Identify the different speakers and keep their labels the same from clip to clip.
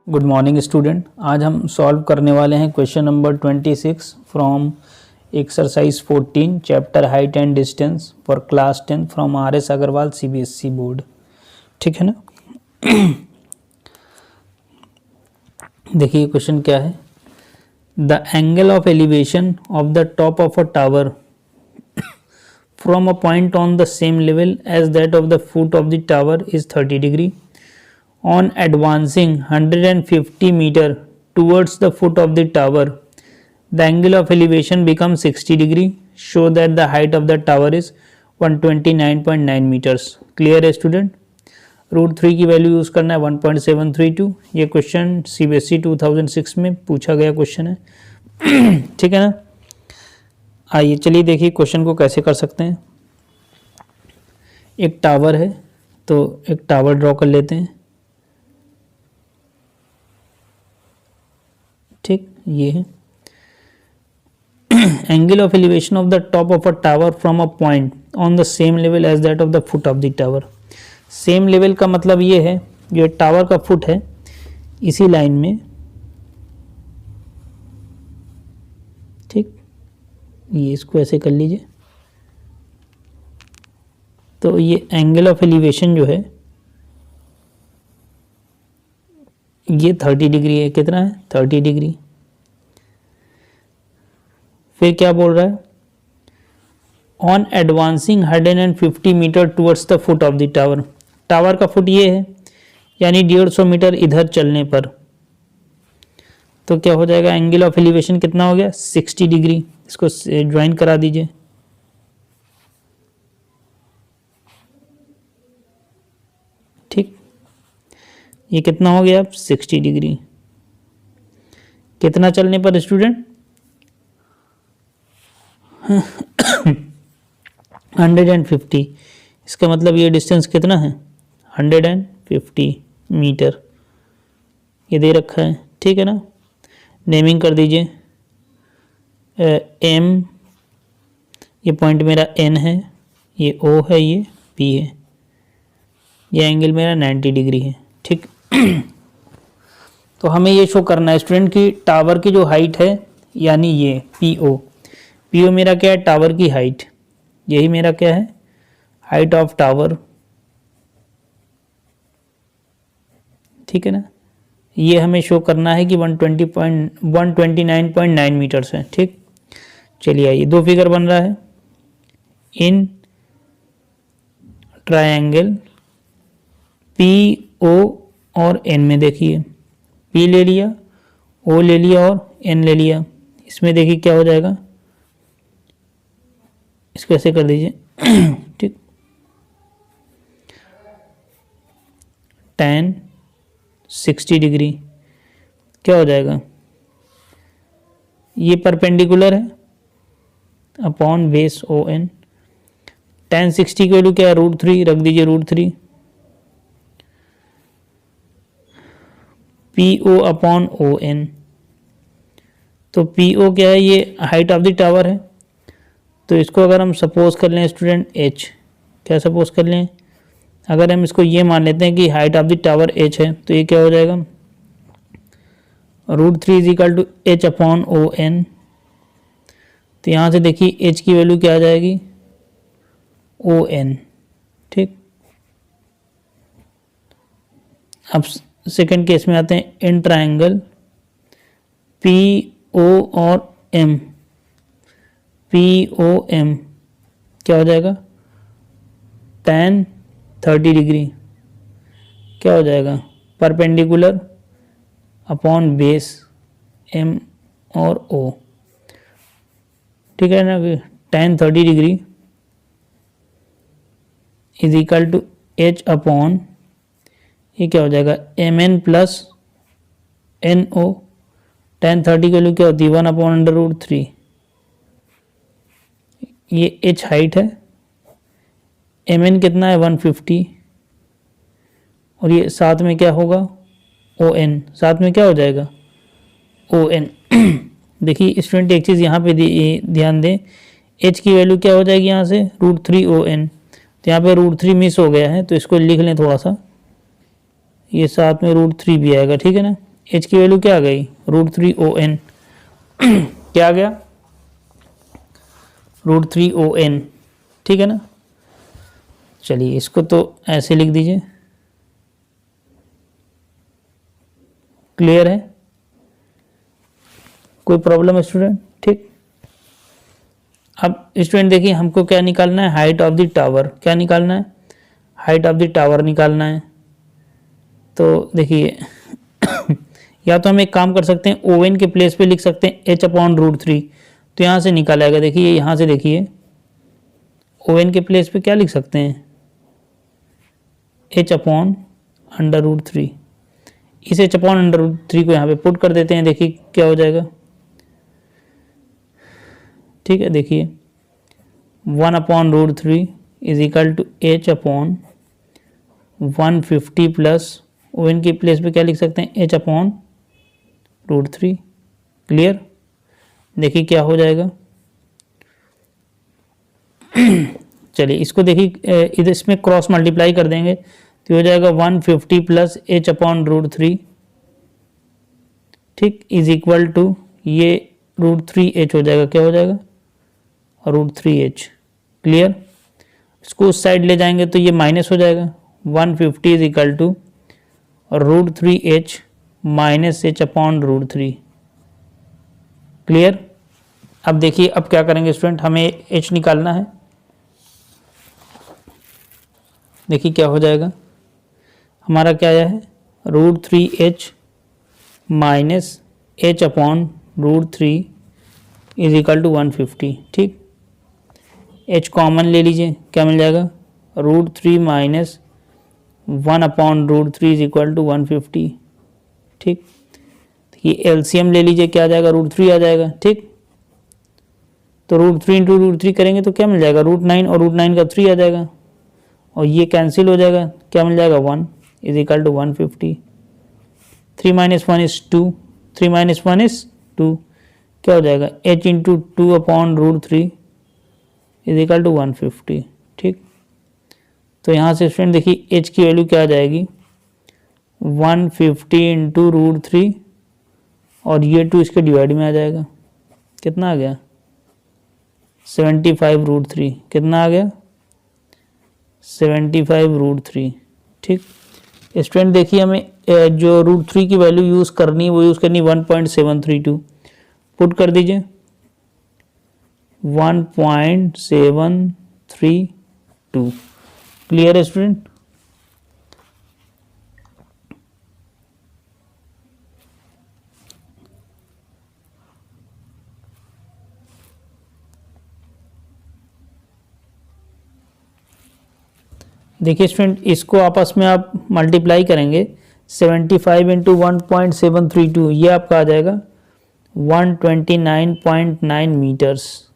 Speaker 1: Good morning student. आज हम solve करने वाले हैं question number 26 from exercise 14 chapter height and distance for class 10 from RS Agarwal CBSE board. ठीक है ना। देखिए क्वेश्चन क्या है। The angle of elevation of the top of a tower from a point on the same level as that of the foot of the tower is 30 degree. On advancing 150 meter towards the foot of the tower, the angle of elevation becomes 60 degree. Show that the height of the tower is 129.9 meters. Clear है student. Root 3 की value use करना है 1.732। ये question CBSE 2006 में पूछा गया question है। ठीक है ना। आइए चलिए देखिए क्वेश्चन को कैसे कर सकते हैं। एक टावर है तो एक टावर ड्रॉ कर लेते हैं। ठीक, ये है angle of elevation of the top of a tower from a point on the same level as that of the foot of the tower. Same level का मतलब ये है जो टावर का फुट है इसी लाइन में। ठीक, ये इसको ऐसे कर लीजिए। तो ये एंगल ऑफ एलिवेशन जो है ये 30 डिग्री है। कितना है? 30 डिग्री। फिर क्या बोल रहा है? On advancing 150 metre towards the foot of the tower. Tower का फुट ये है यानी 150 मीटर इधर चलने पर तो क्या हो जाएगा? एंगल ऑफ एलिवेशन कितना हो गया? 60 डिग्री। इसको ज्वाइन करा दीजिए। ठीक, ये कितना हो गया? 60 डिग्री। कितना चलने पर स्टूडेंट? 150। इसका मतलब ये डिस्टेंस कितना है? 150 मीटर। ये दे रखा है। ठीक है ना। नेमिंग कर दीजिए। M, ये पॉइंट मेरा N है, ये O है, ये P है। ये एंगल मेरा 90 डिग्री है। ठीक। तो हमें ये शो करना है स्टूडेंट की टावर की जो हाइट है यानी ये PO मेरा क्या है? टावर की हाइट। यही मेरा क्या है? Height of tower. ठीक है ना। ये हमें शो करना है कि 129.9 मीटर्स है। ठीक, चलिए आइए दो फिगर बन रहा है इन ट्रायंगल PO और N में। देखिए P ले लिया, O ले लिया और N ले लिया। इसमें देखिए क्या हो जाएगा, इसको ऐसे कर दीजिए। ठीक, tan 60 डिग्री क्या हो जाएगा? ये परपेंडिकुलर है अपॉन बेस ON। tan 60 की वैल्यू क्या है? √3 रख दीजिए। √3 PO अपॉन ON। तो PO क्या है? ये हाइट ऑफ द टावर है। तो इसको अगर हम सपोज कर लें स्टूडेंट H, क्या सपोज कर लें? अगर हम इसको ये मान लेते हैं कि height of the tower H है तो ये क्या हो जाएगा? √3 is equal to H upon ON। तो यहाँ से देखिए H की वैल्यू क्या आ जाएगी? ON। ठीक, अब सेकेंड केस में आते हैं। इन ट्रायंगल PO और M, POM क्या हो जाएगा? tan 30 डिग्री क्या हो जाएगा? परपेंडिकुलर अपॉन बेस M और O। ठीक है ना। tan 30 degree is equal to H upon ये क्या हो जाएगा? MN plus NO। tan 30 की वैल्यू क्या होती है? 1 अपॉन √3। ये H हाइट है, MN कितना है? 150। और ये साथ में क्या होगा? ON। साथ में क्या हो जाएगा? ON। देखिए स्टूडेंट एक चीज़ यहाँ पे ध्यान दें, H की वैल्यू क्या हो जाएगी यहाँ से? √3 ON। तो यहाँ पे √3 मिस हो गया है तो इसको लिख लें थोड़ा सा। ये साथ में √3 भी आएगा। ठीक है ना। h की वैल्यू क्या आ गई, √3 क्या आ गया, √3 ठीक है ना। चलिए इसको तो ऐसे लिख दीजिए, क्लियर है, कोई प्रॉब्लम है स्टूडेंट, ठीक। अब स्टूडेंट देखिए हमको क्या निकालना है, हाइट ऑफ द टावर, क्या निकालना है, हाइट ऑफ द टावर निकालना है। तो देखिए या तो हम एक काम कर सकते हैं, ON के प्लेस पे लिख सकते हैं h/√3, तो यहाँ से निकाल आएगा। देखिए यहाँ से देखिए ON के प्लेस पे क्या लिख सकते हैं, h/√3। इस h/√3 को यहाँ पे पुट कर देते हैं, देखिए क्या हो जाएगा, ठीक है। देखिए 1/√3 is equal to h/150 plus ON की प्लेस पे क्या लिख सकते हैं, h/√3, क्लियर। देखिए क्या हो जाएगा चलिए इसको देखिए इधर इसमें क्रॉस मल्टीप्लाई कर देंगे तो हो जाएगा 150 प्लस h/√3, ठीक, इज इक्वल टू ये √3h हो जाएगा, क्या हो जाएगा, √3h, क्लियर। इसको उस साइड ले जाएंगे तो ये माइनस हो जाएगा, 150 is equal to √3h minus h/√3, clear. अब देखिए अब क्या करेंगे स्टूडेंट, हमें h निकालना है। देखिए क्या हो जाएगा, हमारा क्या आया है, √3h minus h/√3 is equal to 150, ठीक। h कॉमन ले लीजिए, क्या मिल जाएगा, √3 माइनस 1/√3 इज इक्वल टू 150, ठीक। ये एलसीएम ले लीजिए, क्या आ जाएगा, √3 आ जाएगा, ठीक। तो √3 इंटू √3 करेंगे तो क्या मिल जाएगा, √9 और √9 का 3 आ जाएगा और ये कैंसिल हो जाएगा, क्या मिल जाएगा, 1 is equal to 150। 3 minus 1 is 2, 3 minus 1 is 2, क्या हो जाएगा, h into 2/√3 is equal to 150, ठीक। तो यहाँ से स्टूडेंट देखिए h की वैल्यू क्या आ जाएगी, 150 इंटू √3 और ये 2 इसके डिवाइड में आ जाएगा, कितना आ गया, 75√3, कितना आ गया, 75√3, ठीक। स्टूडेंट देखिए हमें जो √3 की वैल्यू यूज़ करनी है वो यूज़ करनी 1.732, पुट कर दीजिए 1.732, क्लियर है स्टूडेंट। देखिए स्टूडेंट इसको आपस में आप मल्टीप्लाई करेंगे, 75 इंटू 1.732 ये आपका आ जाएगा 129.9 metres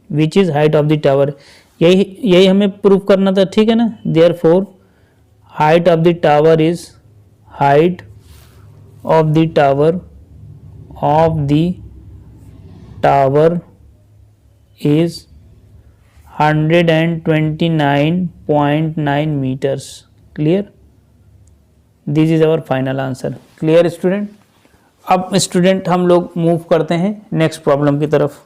Speaker 1: which is height of the tower. यही हमें प्रूव करना था, ठीक है ना। Therefore height of the tower is height of the tower is 129.9 meters, clear, this is our final answer, clear student. अब स्टूडेंट हम लोग मूव करते हैं नेक्स्ट प्रॉब्लम की तरफ।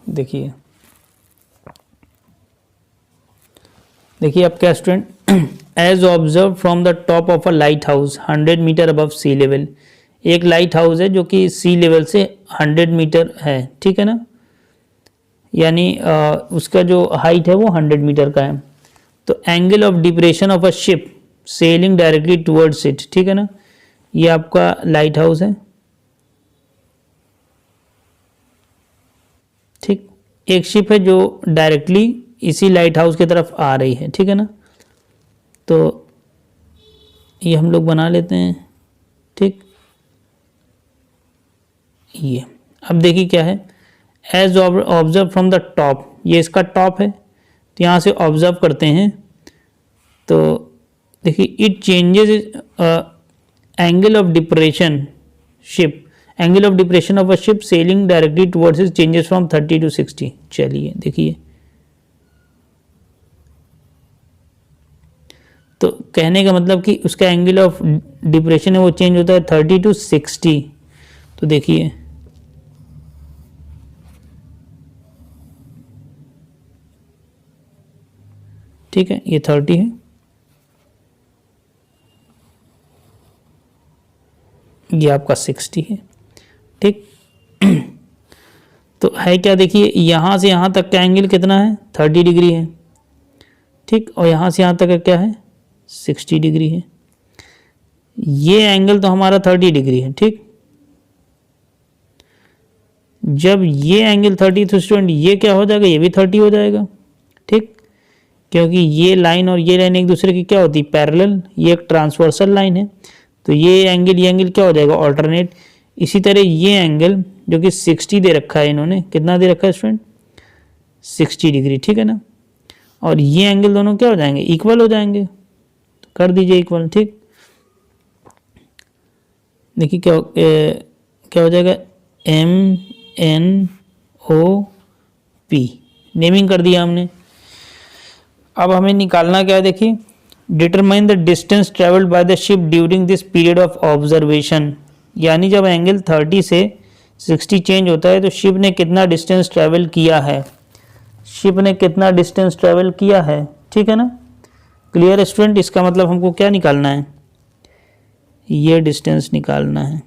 Speaker 1: देखिए अब क्या student, as observe from the top of a lighthouse 100 metre above sea level. एक लाइट हाउस है जो कि सी लेवल से 100 मीटर है, ठीक है ना, यानी उसका जो हाइट है वो 100 मीटर का है। तो angle of depression of a ship selling directly towards it, ठीक है ना, ये आपका लाइट हाउस है, ठीक। एक शिप है जो डायरेक्टली इसी लाइट हाउस की तरफ आ रही है, ठीक है ना। तो ये हम लोग बना लेते हैं, ठीक। ये अब देखिए क्या है, as observe from the top, ये इसका टॉप है, तो यहाँ से ऑब्जर्व करते हैं तो देखिए it changes angle of depression ship angle of depression of a ship selling directly towards it changes from 30 to 60। चलिए देखिए, तो कहने का मतलब कि उसका एंगल ऑफ डिप्रेशन है वो चेंज होता है 30 to 60। तो देखिए ठीक है, ये 30 है, ये आपका 60 है। ठीक तो है क्या, देखिए यहाँ से यहाँ तक का एंगल कितना है 30 डिग्री है। ठीक, और यहाँ से यहाँ तक का क्या है 60 डिग्री है। ये एंगल तो हमारा 30 डिग्री है। ठीक, जब ये एंगल 30 तो स्टूडेंट ये क्या हो जाएगा, ये भी 30 हो जाएगा। ठीक, क्योंकि ये लाइन और ये लाइन एक दूसरे की क्या होती है पैरेलल, ये एक ट्रांसवर्सल लाइन है, तो ये एंगल क्या हो जाएगा ऑल्टरनेट। इसी तरह ये एंगल जो कि 60 दे रखा है, इन्होंने कितना दे रखा है स्टूडेंट 60 डिग्री। ठीक है ना, और ये एंगल दोनों क्या हो जाएंगे इक्वल हो जाएंगे, तो कर दीजिए इक्वल। ठीक, देखिए क्या हो जाएगा MNOP, नेमिंग कर दिया हमने। अब हमें निकालना क्या है, देखिए determine the distance travelled by the ship during this period of observation, यानी जब एंगल 30 से 60 चेंज होता है तो शिप ने कितना डिस्टेंस ट्रेवल किया है, शिप ने कितना डिस्टेंस ट्रेवल किया है। ठीक है ना, क्लियर स्टूडेंट। इसका मतलब हमको क्या निकालना है, ये डिस्टेंस निकालना है।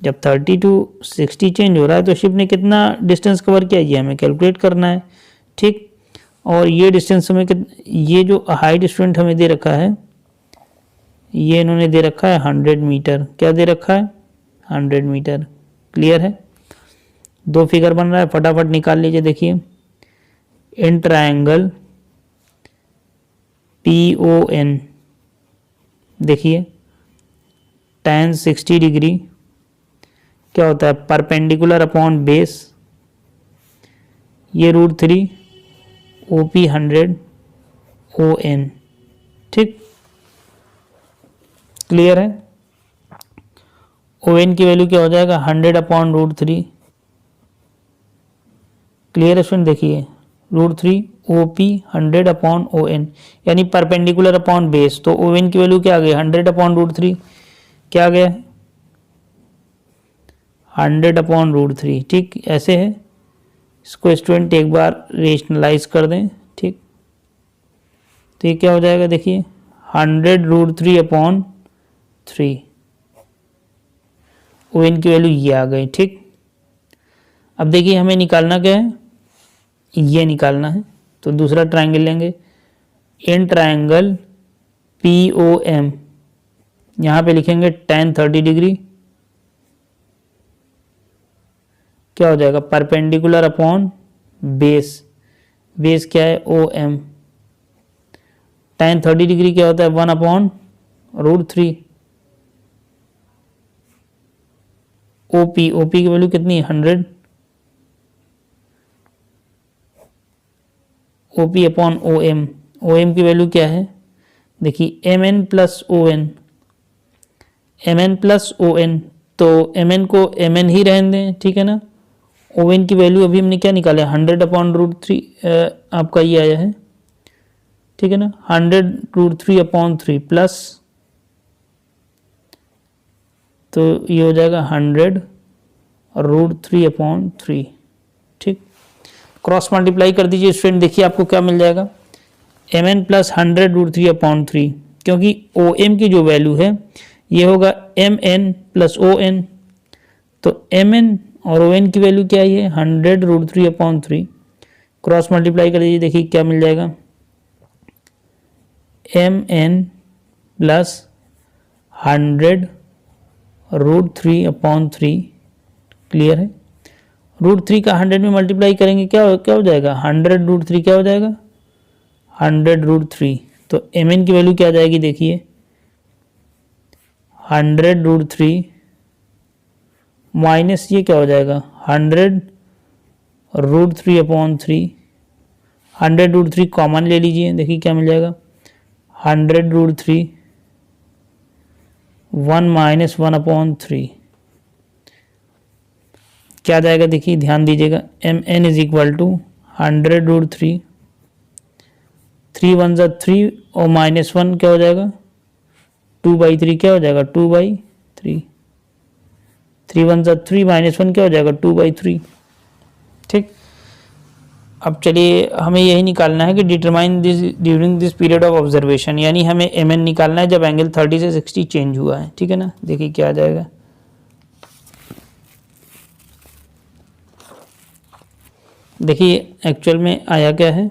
Speaker 1: जब 30 to 60 चेंज हो रहा है तो शिप ने कितना डिस्टेंस कवर किया ये हमें कैलकुलेट करना है। ठीक, और ये डिस्टेंस हमें ये जो हाइट स्टूडेंट हमें दे रखा है, ये इन्होंने दे रखा है 100 मीटर। क्या दे रखा है 100 मीटर। क्लियर है, दो फिगर बन रहा है, फटाफट निकाल लीजिए। देखिए इन ट्रायंगल PON, देखिए tan 60 डिग्री क्या होता है परपेंडिकुलर अपॉन बेस, ये √3 OP 100 ON। ठीक, क्लियर है। ON की वैल्यू क्या हो जाएगा 100 अपॉन √3। क्लियर है स्टूडेंट, देखिए √3 OP 100 अपॉन ON, यानी परपेंडिकुलर अपॉन बेस। तो ON की वैल्यू क्या आ गई 100 अपॉन √3, क्या आ गया 100 अपॉन √3। ठीक, ऐसे है, इसको स्टूडेंट एक बार रेशनलाइज कर दें। ठीक, तो ये क्या हो जाएगा, देखिए 100 √3 अपॉन 3, ON की वैल्यू ये आ गई। ठीक, अब देखिए हमें निकालना क्या है, ये निकालना है। तो दूसरा ट्रायंगल लेंगे, इन ट्रायंगल POM, यहाँ पे लिखेंगे tan 30 डिग्री, क्या हो जाएगा परपेंडिकुलर अपॉन बेस, बेस क्या है OM। tan 30 डिग्री क्या होता है 1 अपॉन √3। OP की वैल्यू कितनी है 100, OP अपॉन OM की वैल्यू क्या है, देखिए MN plus ON, MN plus ON, तो MN को MN ही रहने दें। ठीक है ना, ON की वैल्यू अभी हमने क्या निकाला 100 अपॉन √3, आपका ये आया है। ठीक है ना, 100 √3 अपॉन 3 प्लस, तो ये हो जाएगा 100 √3 अपॉन 3। ठीक, क्रॉस मल्टीप्लाई कर दीजिए स्टूडेंट, देखिए आपको क्या मिल जाएगा MN प्लस 100 √3 अपॉन 3, क्योंकि OM की जो वैल्यू है ये होगा MN प्लस ON, तो MN और ON की वैल्यू क्या है 100 √3 अपॉन 3, क्रॉस मल्टीप्लाई कर दीजिए, देखिए क्या मिल जाएगा MN प्लस 100 √3 अपॉन 3। क्लियर है, √3 का 100 में मल्टीप्लाई करेंगे क्या हो जाएगा 100 √3 क्या हो जाएगा 100 √3, तो MN की वैल्यू क्या आ जाएगी, देखिए 100 √3 माइनस ये क्या हो जाएगा 100 √3 अपॉन 3, 100 √3 कॉमन ले लीजिए, देखिए क्या मिल जाएगा 100 √3 1 माइनस 1 अपॉन 3, क्या आ जाएगा देखिए, ध्यान दीजिएगा, M N is equal to 100√3, 3 1 ज़ा 3 और -1 क्या हो जाएगा 2/3, क्या हो जाएगा 2/3, 3 1 ज़ा 3 -1 क्या हो जाएगा 2/3। ठीक, अब चलिए हमें यही निकालना है कि determine this during this period of observation, यानी हमें एम एन निकालना है जब एंगल 30 से 60 चेंज हुआ है। ठीक है ना, देखिए क्या आ जाएगा, देखिए एक्चुअल में आया क्या है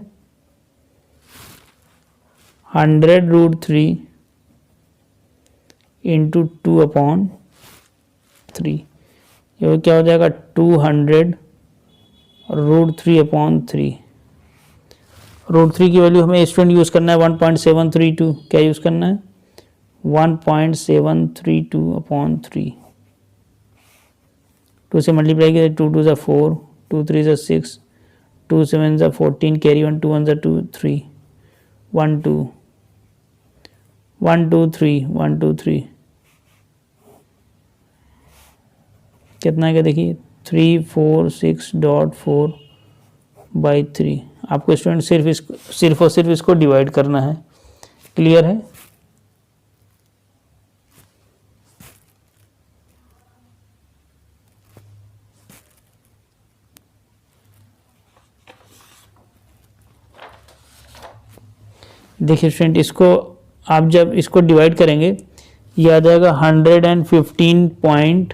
Speaker 1: 100√3 इंटू 2/3, ये क्या हो जाएगा 200√3/3। √3 की वैल्यू हमें स्टूडेंट यूज़ करना है 1.732, क्या यूज़ करना है 1.732/3। 2 से मल्टीप्लाई किया 2 2 ज़ा 4, 2 3 ज़ा 6, 2 7 ज़ा 14, कैरी 1 2 1 ज़ा 2 3, 1 2 1 2 3 1 2 3, कितना है क्या देखिए 346.4/3। आपको स्टूडेंट सिर्फ और सिर्फ इसको डिवाइड करना है। क्लियर है, देखिए स्टूडेंट इसको आप जब इसको डिवाइड करेंगे ये आ जाएगा 115,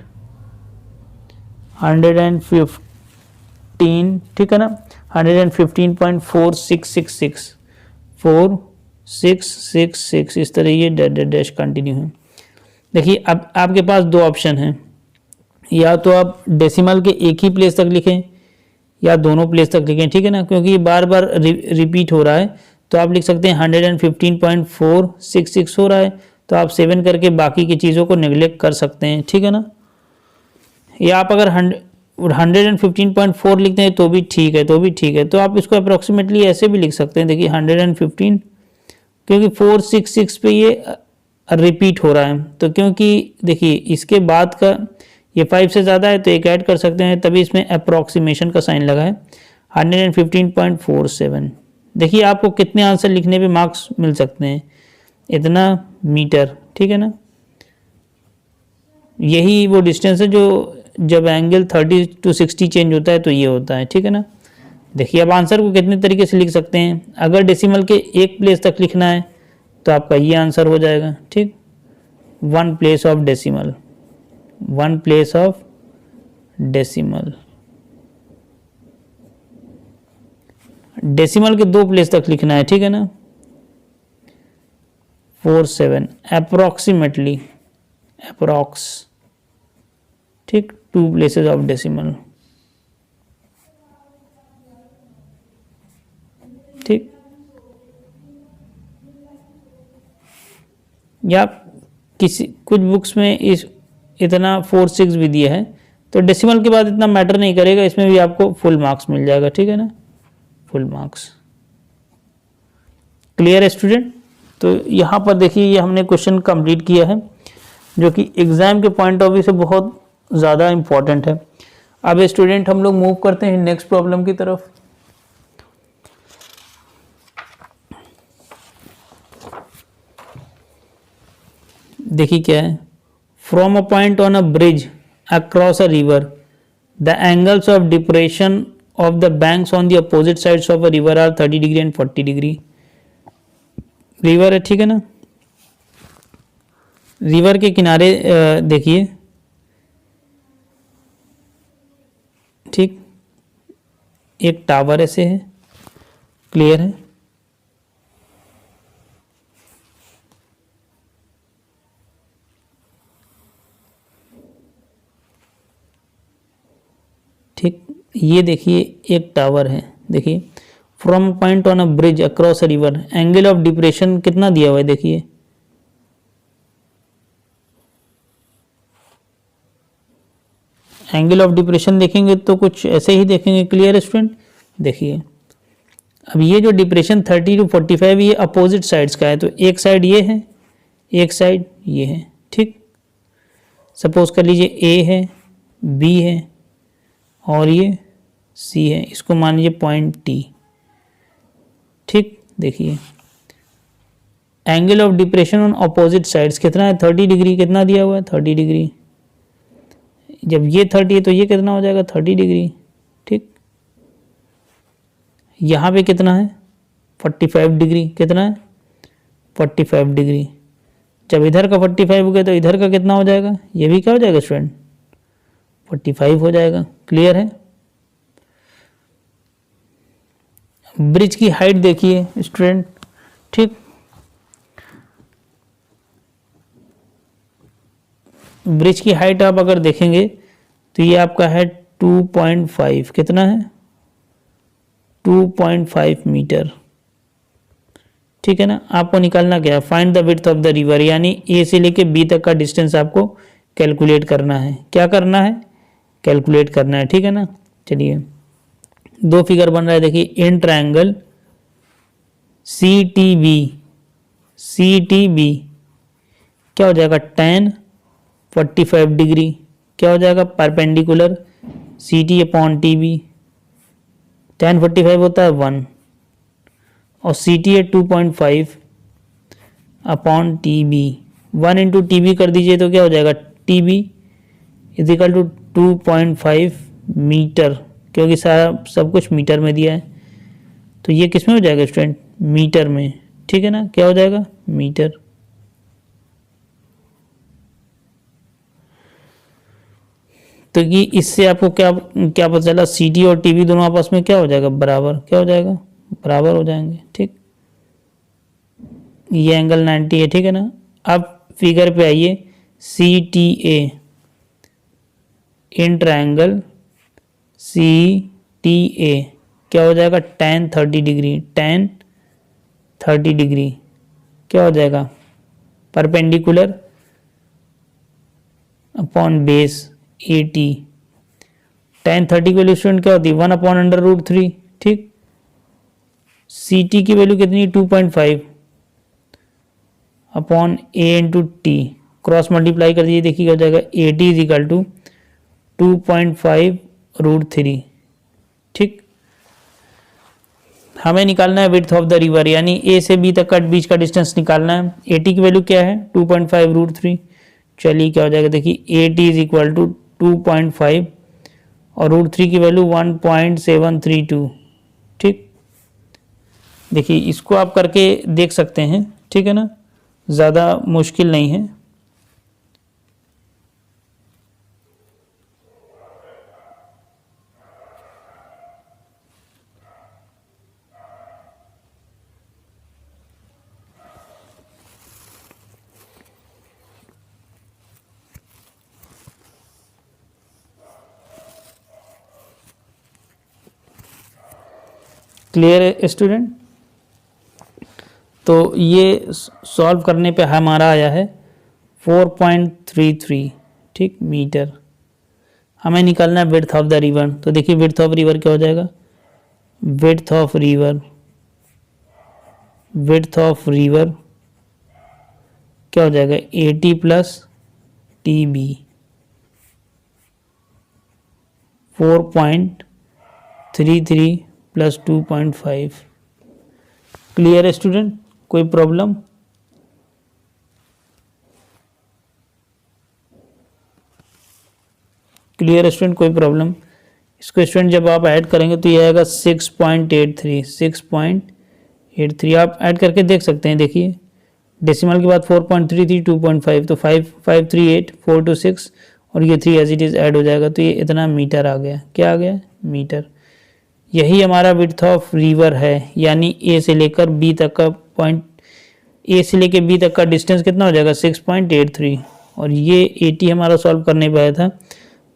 Speaker 1: ठीक है ना 115.4666 इस तरह ये डैश कंटिन्यू है। देखिए अब आपके पास दो ऑप्शन हैं, या तो आप डेसिमल के एक ही प्लेस तक लिखें या दोनों प्लेस तक लिखें। ठीक है ना, क्योंकि ये बार बार रिपीट हो रहा है, तो आप लिख सकते हैं 115.466 हो रहा है, तो आप 7 करके बाकी की चीज़ों को नेग्लेक्ट कर सकते हैं। ठीक है ना, या आप अगर 115.4 लिखते हैं तो भी ठीक है, तो आप इसको अप्रोक्सीमेटली ऐसे भी लिख सकते हैं। देखिए 115, क्योंकि 466 पे ये रिपीट हो रहा है, तो क्योंकि देखिए इसके बाद का ये 5 से ज़्यादा है तो एक ऐड कर सकते हैं, तभी इसमें अप्रोक्सीमेशन का साइन लगा है 115.47। देखिए आपको कितने आंसर लिखने पे मार्क्स मिल सकते हैं, इतना मीटर। ठीक है ना, यही वो डिस्टेंस है जो जब एंगल 30 to 60 चेंज होता है तो ये होता है। ठीक है ना, देखिए अब आंसर को कितने तरीके से लिख सकते हैं, अगर डेसिमल के एक प्लेस तक लिखना है तो आपका ये आंसर हो जाएगा। ठीक, 1 place of decimal, 1 place of decimal, decimal के 2 प्लेस तक लिखना है। ठीक है ना, 47 अप्रोक्सीमेटली, अप्रोक्स, ठीक 2 प्लेसेस ऑफ डेसिमल। ठीक, या कुछ बुक्स में इस इतना 4 6 भी दिया है, तो डेसिमल के बाद इतना मैटर नहीं करेगा, इसमें भी आपको फुल मार्क्स मिल जाएगा। ठीक है ना, फुल मार्क्स। क्लियर है स्टूडेंट, तो यहाँ पर देखिए ये हमने क्वेश्चन कंप्लीट किया है, जो कि एग्जाम के पॉइंट ऑफ व्यू से बहुत ज़्यादा इम्पॉर्टेंट है। अब स्टूडेंट हम लोग मूव करते हैं नेक्स्ट प्रॉब्लम की तरफ। देखिए क्या है, from a point on a bridge across a river the angles of depression of the banks on the opposite sides of a river are 30 degree and 40 degree. River है, ठीक है ना, रिवर के किनारे देखिए, ठीक एक टावर ऐसे है। क्लियर है, ठीक ये देखिए एक टावर है। देखिए from point on a bridge across a river, angle of depression कितना दिया हुआ है, देखिए एंगल ऑफ डिप्रेशन देखेंगे तो कुछ ऐसे ही देखेंगे। क्लियर स्टूडेंट, देखिए अब ये जो डिप्रेशन 30 to 45 ये अपोजिट साइड्स का है, तो एक साइड ये है, एक साइड ये है। ठीक, सपोज कर लीजिए ए है, बी है, और ये सी है, इसको मान लीजिए पॉइंट टी। ठीक, देखिए angle of depression on opposite sides कितना है, 30 डिग्री। कितना दिया हुआ है, 30 डिग्री। जब ये 30 है तो ये कितना हो जाएगा, 30 डिग्री। ठीक, यहाँ पे कितना है, 45 डिग्री। कितना है, 45 डिग्री। जब इधर का 45 हो गया तो इधर का कितना हो जाएगा, ये भी क्या हो जाएगा स्टूडेंट, 45 हो जाएगा। क्लियर है। ब्रिज की हाइट देखिए स्टूडेंट। ठीक, ब्रिज की हाइट आप अगर देखेंगे तो ये आपका है 2.5। कितना है, 2.5 मीटर। ठीक है ना। आपको निकालना क्या है, find the width of the river, यानी ए से लेके बी तक का डिस्टेंस आपको कैलकुलेट करना है। क्या करना है, कैलकुलेट करना है। ठीक है ना। चलिए, दो फिगर बन रहा है देखिए। In triangle C T B क्या हो जाएगा, tan 45 डिग्री। क्या हो जाएगा, perpendicular C T upon T B. tan 45 होता है 1 और सी टी है 2.5 upon T B. 1 into T B कर दीजिए तो क्या हो जाएगा, T B is equal to 2.5 metre, क्योंकि सारा सब कुछ मीटर में दिया है। तो ये किस में हो जाएगा स्टूडेंट, मीटर में। ठीक है ना, क्या हो जाएगा, मीटर। तो ये इससे आपको क्या क्या पता चला, सी टी और टी बी दोनों आपस में क्या हो जाएगा, बराबर। क्या हो जाएगा, बराबर हो जाएंगे। ठीक, ये एंगल 90 है। ठीक है ना। अब फिगर पे आइए, C T A in triangle C T A क्या हो जाएगा, tan 30 डिग्री। tan 30 डिग्री क्या हो जाएगा, perpendicular upon base A T. tan 30 की वैल्यू स्टूडेंट क्या होती है, 1 अपॉन अंडर रूट 3। ठीक, सी टी की वैल्यू कितनी, 2.5 upon A into T. Cross multiply कर दीजिए, देखिए क्या हो जाएगा, A T is equal to 2.5 root 3। ठीक, हमें निकालना है विड्थ ऑफ द रिवर, यानी ए से बी तक का बीच का डिस्टेंस निकालना है। ए टी की वैल्यू क्या है, 2.5 रूट 3। चलिए क्या हो जाएगा, देखिए A T is equal to 2.5 और रूट 3 की वैल्यू 1.732। ठीक, देखिए इसको आप करके देख सकते हैं। ठीक है ना, ज़्यादा मुश्किल नहीं है। क्लियर है स्टूडेंट। तो ये सॉल्व करने पे हमारा आया है 4.33। ठीक, मीटर। हमें निकालना है विड्थ ऑफ द रिवर। तो देखिए विड्थ ऑफ रिवर क्या हो जाएगा, विड्थ ऑफ रिवर क्या हो जाएगा, A T plus T B. 4.33 plus 2.5। Clear है स्टूडेंट, कोई प्रॉब्लम। क्लियर स्टूडेंट, कोई प्रॉब्लम। इसको स्टूडेंट जब आप ऐड करेंगे तो ये आएगा 6.83। आप ऐड करके देख सकते हैं। देखिए डेसिमल के बाद 4.33 2.5 तो 5538 426 और ये 3 एज इट इज ऐड हो जाएगा तो ये इतना मीटर आ गया। क्या आ गया, मीटर। यही हमारा विड्थ ऑफ रिवर है, यानी ए से लेकर बी तक का पॉइंट, ए से लेकर बी तक का डिस्टेंस कितना हो जाएगा, 6.83। और ये 80 हमारा सॉल्व करने पे आया था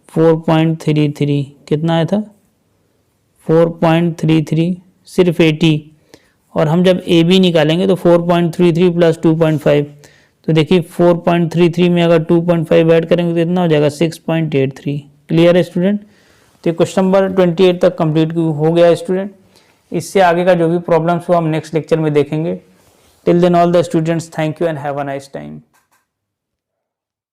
Speaker 1: 4.33। कितना आया था, 4.33 सिर्फ 80। और हम जब ए बी निकालेंगे तो 4.33 प्लस 2.5 तो देखिए 4.33 में अगर 2.5 ऐड करेंगे तो इतना हो जाएगा 6.83। क्लियर है स्टूडेंट। तो क्वेश्चन नंबर 28 तक कंप्लीट हो गया स्टूडेंट। इससे आगे का जो भी प्रॉब्लम्स हो हम नेक्स्ट लेक्चर में देखेंगे। Till then all the students, thank you and have a nice time.